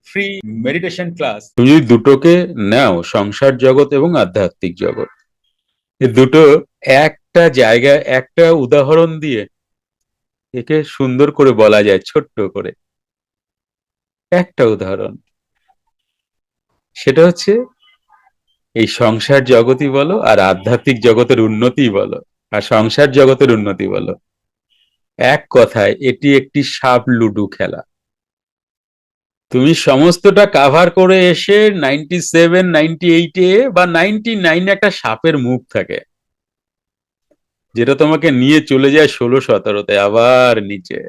Free meditation class. তুমি যদি দুটোকে নাও, সংসার জগৎ এবং আধ্যাত্মিক জগৎ, এই দুটো একটা জায়গায় একটা উদাহরণ দিয়ে একে সুন্দর করে বলা যায়, ছোট্ট করে একটা উদাহরণ। সেটা হচ্ছে এই সংসার জগতই বলো আর আধ্যাত্মিক জগতের উন্নতি বলো আর সংসার জগতের উন্নতি বলো, এক কথায় এটি একটি সাপ লুডু খেলা। তুমি সমস্তটা কাভার করে এসে 97, 98 বা 99 একটা সাপের মুখ থাকে, যেটা তোমাকে নিয়ে চলে যায় 16, 17-তে আবার নিচে,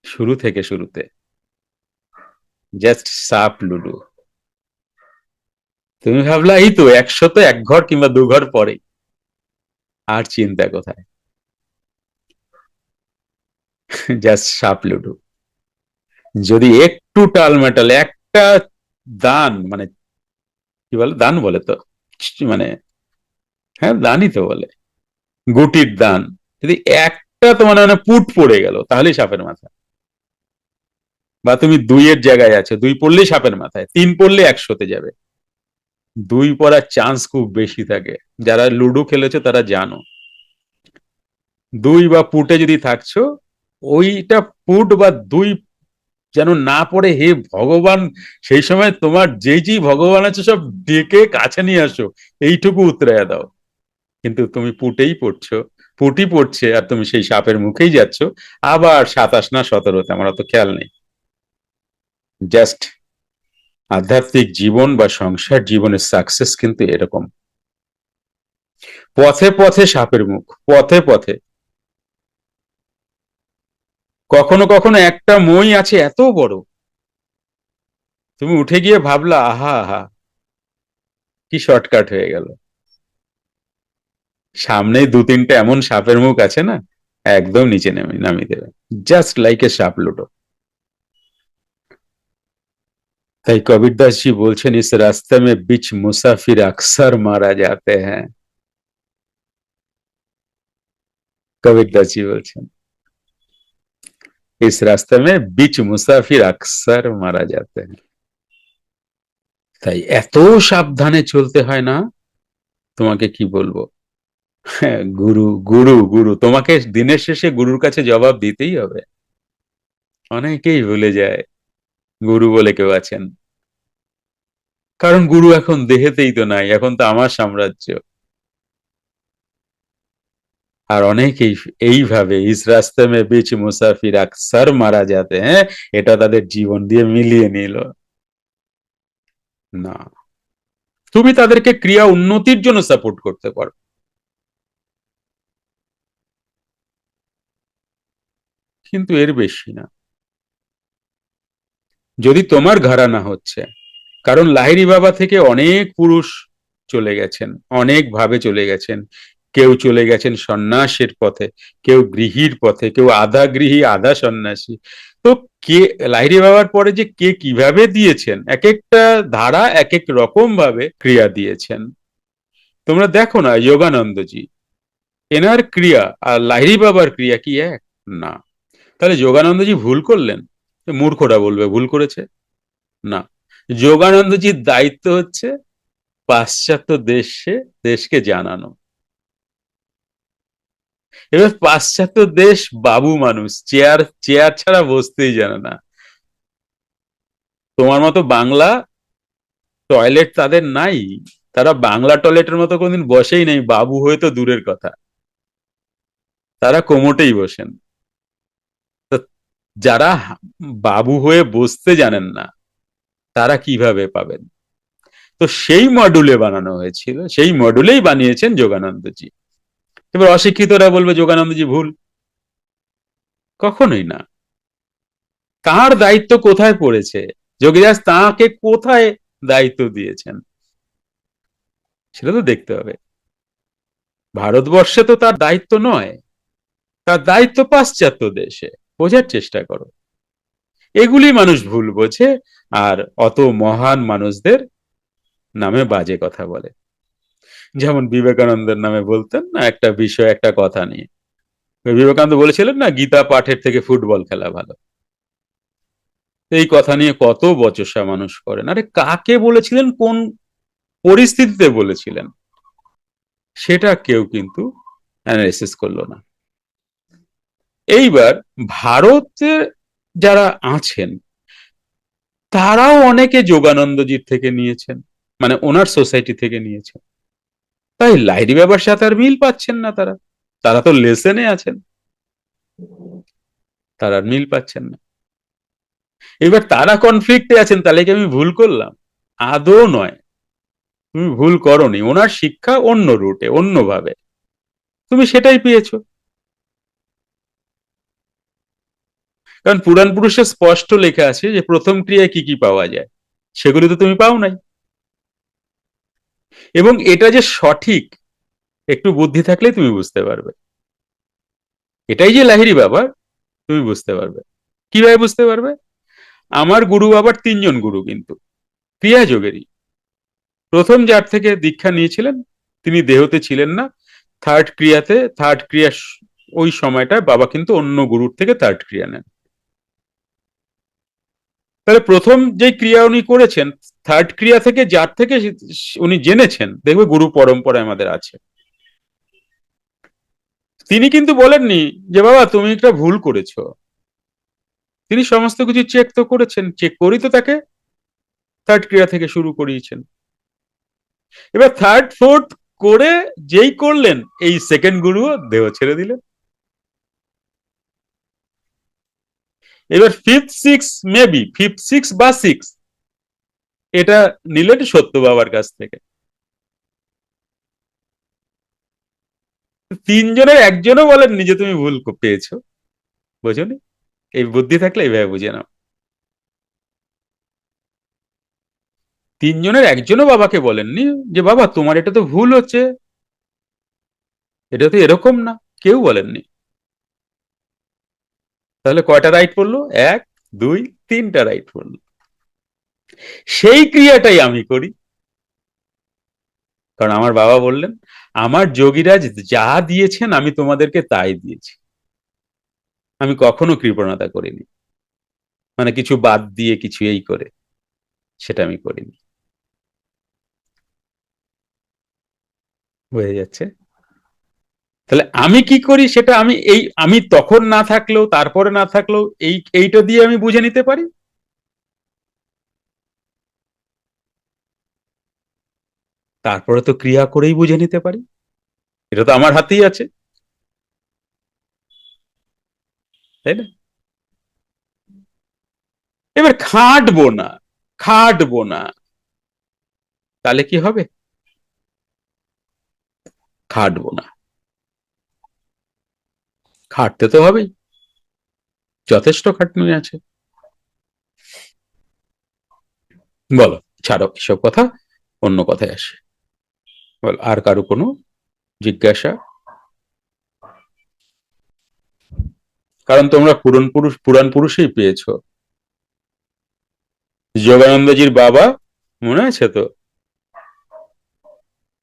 শুরু থেকে শুরুতে। জাস্ট সাপ লুডু। তুমি ভাবলা এই তো 100 এক ঘর কিংবা 2 ঘর পরে, আর চিন্তা কোথায়? জাস্ট সাপ লুডু। যদি একটু টালমাটাল একটা দান, মানে কি বলে, দান বলে তো, মানে হ্যাঁ দানই তো বলে, গুটির দান, যদি একটা তোমার মানে পুট পড়ে গেল তাহলেই সাপের মাথা। বা তুমি 2-এর জায়গায় আছো, 2 পড়লেই সাপের মাথায়, 3 পড়লে 100-তে যাবে। 2 পড়ার চান্স খুব বেশি থাকে, যারা লুডো খেলেছো তারা জানো। 2 বা পুটে যদি থাকছো, ওইটা পুট বা 2 যেন না পড়ে, হে ভগবান, সেই সময় তোমার যেই যেই ভগবান আছে সব ডেকে কাছে নিয়ে আসো, এইটুকু উতরাইয়া দাও। কিন্তু তুমি পুটেই পড়ছো, পুটি পড়ছে আর তুমি সেই সাপের মুখেই যাচ্ছ। আবার 27 না 17-তে, আমার অত খেয়াল নেই। জাস্ট আধ্যাত্মিক জীবন বা সংসার জীবনের সাকসেস কিন্তু এরকম, পথে পথে সাপের মুখ, পথে পথে। কখনো কখনো একটা মই আছে এত বড়, তুমি উঠে গিয়ে ভাবলা আহা আহা, কি শর্টকাট হয়ে গেল। সামনেই 2-3টে এমন সাপের মুখ আছে না, একদম নিচে নেমে নামিয়ে দেবে, জাস্ট লাইক এ সাপ লুডো। তাই কবির দাস জি বলছেন, ইস রাস্তে মে বিচ মুসাফির আকসার মারা যাতে হ্যাঁ। কবির দাস জি বলছেন, ইস রাস্তে মে বিচ মুসাফির আকসার মারা যাতে হ্যাঁ। তাই এত সাবধানে চলতে হয় না, তোমাকে কি বলবো। হ্যাঁ, গুরু গুরু গুরু, তোমাকে দিনের শেষে গুরুর কাছে জবাব দিতেই হবে। অনেকেই ভুলে যায় গুরু বলে কেউ আছেন, কারণ গুরু এখন দেহেতেই তো নাই, এখন তো আমার সাম্রাজ্য। আর অনেকেই এইভাবে ইস রাস্তে মে বিচ মুসাফির আকসার মারা যাতে হ্যাঁ, এটা তাদের জীবন দিয়ে মিলিয়ে নিল। না, তুমি তাদেরকে ক্রিয়া উন্নতির জন্য সাপোর্ট করতে পারো, কিন্তু এর বেশি না। যদি তোমার ঘরানা হচ্ছে, কারণ লাহিড়ী বাবা থেকে অনেক পুরুষ চলে গেছেন, অনেক ভাবে চলে গেছেন। কেউ চলে গেছেন সন্ন্যাসের পথে, কেউ গৃহীর পথে, কেউ আধা গৃহী আধা সন্ন্যাসী। তো কে লাহিড়ী বাবার পরে যে কে কিভাবে দিয়েছেন, এক একটা ধারা এক এক রকম ভাবে ক্রিয়া দিয়েছেন। তোমরা দেখো না যোগানন্দজি, এনার ক্রিয়া আর লাহিড়ী বাবার ক্রিয়া কি এক? না। তাহলে যোগানন্দজি ভুল করলেন? মূর্খরা বলবে ভুল করেছে। না, যোগানন্দজির দায়িত্ব হচ্ছে পাশ্চাত্য দেশকে জানানো। এবার পাশ্চাত্য দেশ বাবু মানুষ, চেয়ার চেয়ার ছাড়া বসতেই জানে না। তোমার মতো বাংলা টয়লেট তাদের নাই, তারা বাংলা টয়লেটের মতো কোনদিন বসেই নেই, বাবু হয়ে তো দূরের কথা, তারা কোমোটেই বসেন। তো যারা বাবু হয়ে বসতে জানেন না, তারা কিভাবে পাবেন? তো সেই মডুলে বানানো হয়েছিল, সেই মডুলেই বানিয়েছেন যোগানন্দজি। এবার অশিক্ষিতরা বলবে যোগানন্দজি ভুল। কখনোই না। তার দায়িত্ব কোথায় পড়েছে, যোগীদাস তাকে কোথায় দায়িত্ব দিয়েছেন, সেটা তো দেখতে হবে। ভারতবর্ষে তো তার দায়িত্ব নয়, তার দায়িত্ব পাশ্চাত্য দেশে। বোঝার চেষ্টা করো, এগুলি মানুষ ভুল বোঝে, আর অত মহান মানুষদের নামে বাজে কথা বলে। যেমন বিবেকানন্দের নামে বলতেন না একটা বিষয়, একটা কথা নিয়ে বিবেকানন্দ বলেছিলেন না, গীতা পাঠের থেকে ফুটবল খেলা ভালো। এই কথা নিয়ে কত বচসা মানুষ করেন। আরে কাকে বলেছিলেন, কোন পরিস্থিতিতে বলেছিলেন, সেটা কেউ কিন্তু অ্যানালাইসিস করলো না। এইবার ভারতে যারা আছেন তারাও অনেকে যোগানন্দজির থেকে নিয়েছেন, মানে ওনার সোসাইটি থেকে নিয়েছেন। তাই লাহিড়ী বাবার সাথে আর মিল পাচ্ছেন না তারা। তারা তো লেসেনে আছেন, তারা আর মিল পাচ্ছেন না। এবার তারা কনফ্লিক্টে আছেন, তাহলে কি আমি ভুল করলাম? আদৌ নয়, তুমি ভুল করনি। ওনার শিক্ষা অন্য রুটে, অন্যভাবে, তুমি সেটাই পেয়েছো। কারণ পুরাণ পুরুষে স্পষ্ট লেখা আছে যে প্রথম ক্রিয়ায় কি কি পাওয়া যায়, সেগুলি তো তুমি পাও নাই। এবং এটা যে সঠিক, একটু বুদ্ধি থাকলেই তুমি বুঝতে পারবে। এটাই যে লাহিড়ী বাবার, তুমি বুঝতে পারবে। কিভাবে বুঝতে পারবে? আমার গুরু বাবার তিনজন গুরু কিন্তু ক্রিয়া যোগেরই। প্রথম যার থেকে দীক্ষা নিয়েছিলেন তিনি দেহতে ছিলেন না, থার্ড ক্রিয়াতে, থার্ড ক্রিয়া ওই সময়টা বাবা কিন্তু অন্য গুরুর থেকে থার্ড ক্রিয়া নেন। তাহলে প্রথম যে ক্রিয়া উনি করেছেন, থার্ড ক্রিয়া থেকে যার থেকে উনি জেনেছেন, দেখবে গুরু পরম্পরায় আমাদের আছে, তিনি কিন্তু বলেননি যে বাবা তুমি একটা ভুল করেছো। তিনি সমস্ত কিছু চেক তো করেছেন, চেক করি তো তাকে থার্ড ক্রিয়া থেকে শুরু করিয়েছেন। এবার থার্ড ফোর্থ করে যেই করলেন, এই সেকেন্ড গুরু দেহ ছেড়ে দিলেন। এবার fifth six, maybe fifth six বা সিক্স, এটা নিলেন সত্য বাবার কাছ থেকে। তিনজনের একজনও বলেননি যে তুমি ভুল পেয়েছো, বোঝনি? এই বুদ্ধি থাকলে এইভাবে বুঝে নাও। তিনজনের একজনও বাবাকে বলেননি যে বাবা তোমার এটা তো ভুল হচ্ছে, এটা তো এরকম না, কেউ বলেননি। তাহলে কয়টা রাইট পড়লো? এক, দুই, তিনটা রাইট পড়লো। সেই ক্রিয়াটাই আমি করি। কারণ আমার বাবা বললেন আমার যোগীরাজ যা দিয়েছেন আমি তোমাদেরকে তাই দিয়েছি, আমি কখনো কৃপণতা করিনি, মানে কিছু বাদ দিয়ে কিছু এই করে, সেটা আমি করিনি। হয়ে যাচ্ছে। তাহলে আমি কি করি সেটা আমি এই, আমি তখন না থাকলেও, তারপরে না থাকলেও, এইটা দিয়ে আমি বুঝে নিতে পারি। তারপরে তো ক্রিয়া করেই বুঝে নিতে পারি, এটা তো আমার হাতেই আছে, তাই না? এবার খাটবো না, খাটবো না, তাহলে কি হবে? খাটবো না, খাটতে তো হবেই, যথেষ্ট খাটনি আছে। বলো, ছাড়ো এসব কথা, অন্য কথায় আসে। বল, আর কারো কোনো জিজ্ঞাসা? কারণ তোমরা পুরাণ পুরুষেই পেয়েছো। যোগানন্দজির বাবা, মনে আছে তো?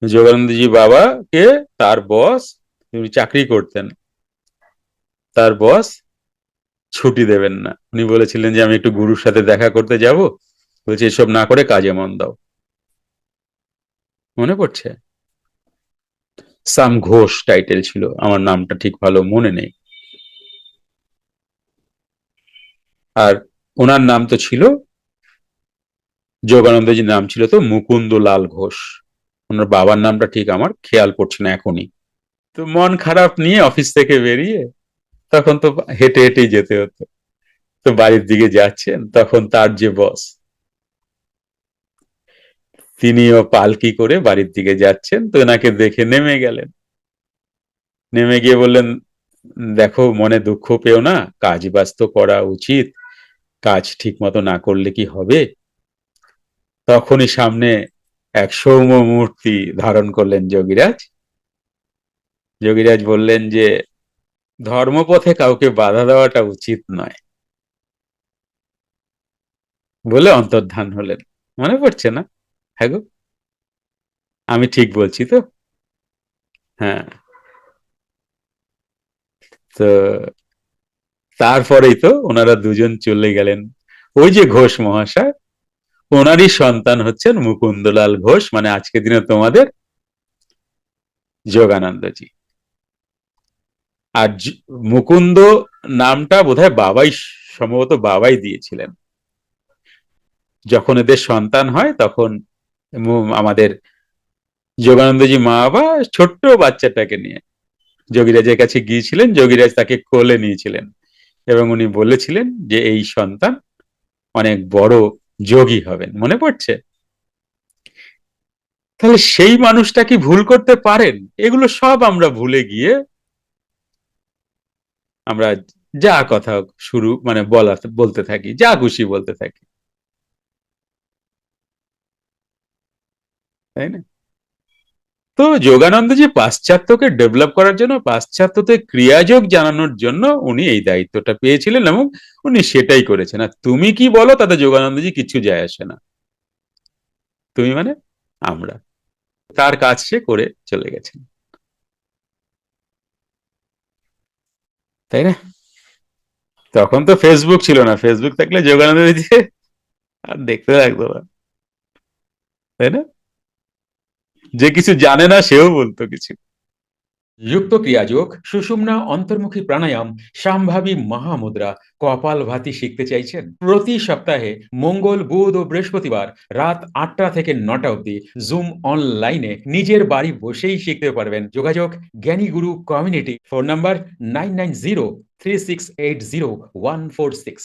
যোগানন্দজি বাবা কে, তার বস, তিনি চাকরি করতেন, তার বস ছুটি দেবেন না। উনি বলেছিলেন যে আমি একটু গুরুর সাথে দেখা করতে যাব, বলছে এসব না করে কাজে মন দাও। মনে পড়ছে? সাম ঘোষ টাইটেল ছিল, আমার নামটা ঠিক ভালো মনে নেই। আর ওনার নাম তো ছিল, যোগানন্দজির নাম ছিল তো মুকুন্দ লাল ঘোষ। ওনার বাবার নামটা ঠিক আমার খেয়াল পড়ছে না এখনই। তো মন খারাপ নিয়ে অফিস থেকে বেরিয়ে, তখন তো হেঁটে হেঁটেই যেতে হতো, তো বাড়ির দিকে যাচ্ছেন, তখন তার যে বস, তিনিও পালকি করে বাড়ির দিকে যাচ্ছেন, তো এনাকে দেখে নেমে গেলেন। নেমে গিয়ে বললেন দেখো মনে দুঃখ পেও না, কাজ বাজ তো করা উচিত, কাজ ঠিক মতো না করলে কি হবে? তখনই সামনে এক সৌম্য মূর্তি ধারণ করলেন যোগীরাজ। যোগীরাজ বললেন যে ধর্মপথে কাউকে বাধা দেওয়াটা উচিত নয়, বলে অন্তর্ধান হলেন। মনে পড়ছে না? হ্যাঁ গো, আমি ঠিক বলছি তো? হ্যাঁ। তো তারপরেই তো ওনারা দুজন চলে গেলেন ওই যে ঘোষ মহাশয়, ওনারই সন্তান হচ্ছেন মুকুন্দলাল ঘোষ, মানে আজকের দিনে তোমাদের যোগানন্দজি। আর মুকুন্দ নামটা বোধহয় বাবাই, সম্ভবত বাবাই দিয়েছিলেন। যখন এদের সন্তান হয় তখন আমাদের যোগানন্দজি মা বাবা ছোট্ট বাচ্চাটাকে নিয়ে যোগীরাজের কাছে গিয়েছিলেন, যোগীরাজ তাকে কোলে নিয়েছিলেন এবং উনি বলেছিলেন যে এই সন্তান অনেক বড় যোগী হবেন। মনে পড়ছে? তাহলে সেই মানুষটা কি ভুল করতে পারেন? এগুলো সব আমরা ভুলে গিয়ে আমরা যা কথা শুরু মানে বলতে থাকি, যা খুশি বলতে থাকি, তাই না? তো যোগানন্দজি পাশ্চাত্যকে ডেভেলপ করার জন্য, পাশ্চাত্যতে ক্রিয়াযোগ জানানোর জন্য উনি এই দায়িত্বটা পেয়েছিলেন এবং উনি সেটাই করেছেন। আর তুমি কি বলো তাতে যোগানন্দজি কিছু যায় আসে না। তুমি মানে আমরা, তার কাজ সে করে চলে গেছেন, তাই না? তখন তো ফেসবুক ছিল না, ফেসবুক থাকলে যোগানন্দজি আর দেখতে লাগতো না, তাই না? যে কিছু জানে না সেও বলতো কিছু। যুক্ত ক্রিয়াযোগ, সুষুম্না অন্তর্মুখী প্রাণায়াম, সম্ভাবী মহামুদ্রা, কপালভাতি শিখতে চাইছেন? প্রতি সপ্তাহে মঙ্গল, বুধ ও বৃহস্পতিবার রাত 8টা থেকে 9টা অবধি জুম অনলাইনে নিজের বাড়ি বসেই শিখতে পারবেন। যোগাযোগ জ্ঞানী গুরু কমিউনিটি। Phone number 9903680146।